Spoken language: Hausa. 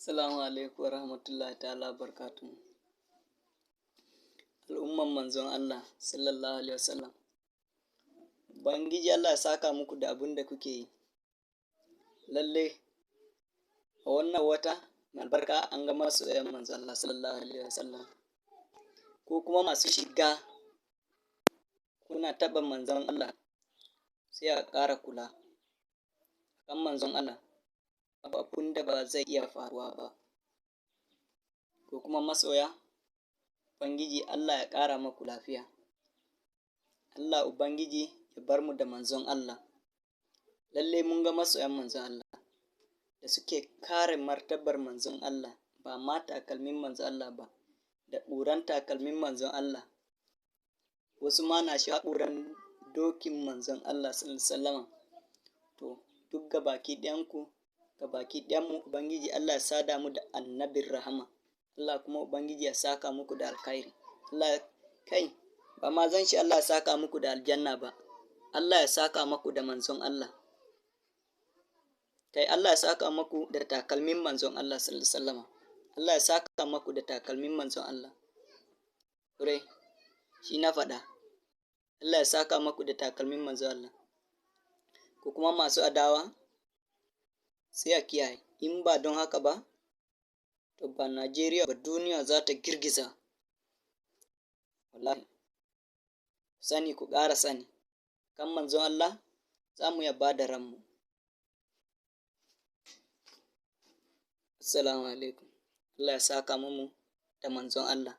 Assalamu alaikum wa rahmatullahi ta'ala barkatu. Al'umman manzon Allah sallallahu alaihi wasallam. Ubangiji Allah ya saka muku da abin da kuke yi. Lalle a wannan wata mai albarka an ga masoyan manzon Allah sallallahu alaihi wasallam. Ko kuma masu shiga kuna taɓa manzon Allah sai a ƙara kula. Kan manzon Allah babu abin da ba zai iya faruwa ba. Ko kuma masoya Ubangiji Allah ya ƙara maku lafiya. Allah Ubangiji ya bar mu da manzon Allah. Lalle mun ga masoyan manzon Allah da suke kare martabar manzon Allah, ba ma takalmin manzon Allah ba, da ƙuran takalmin manzon Allah. Wasu ma na sha ƙuran dokin manzon Allah sallallahu alaihi wasallam. To duk gabaki ɗayanku, gabaki ɗayanmu Ubangiji Allah ya sada mu da annabin rahama. Allah kuma Ubangiji ya saka muku da alkhairi. Allah kai ba ma zan shi Allah ya saka muku da aljanna ba. Allah ya saka muku da manzon Allah. Kai Allah ya saka muku da takalmin manzon Allah sallallahu alaihi wasallam. Allah ya saka muku da takalmin manzon Allah. Kure shi na faɗa. Allah ya saka muku da takalmin manzon Allah. Ko kuma masu adawa sai a kiyaye. In ba don haka ba, to ba Najeriya ba duniya za ta girgiza. Wallahi. Sani ku ƙara sani. Kan manzon Allah za mu ya ba da ranmu. Assalamu alaikum. Allah ya saka mu da manzon Allah.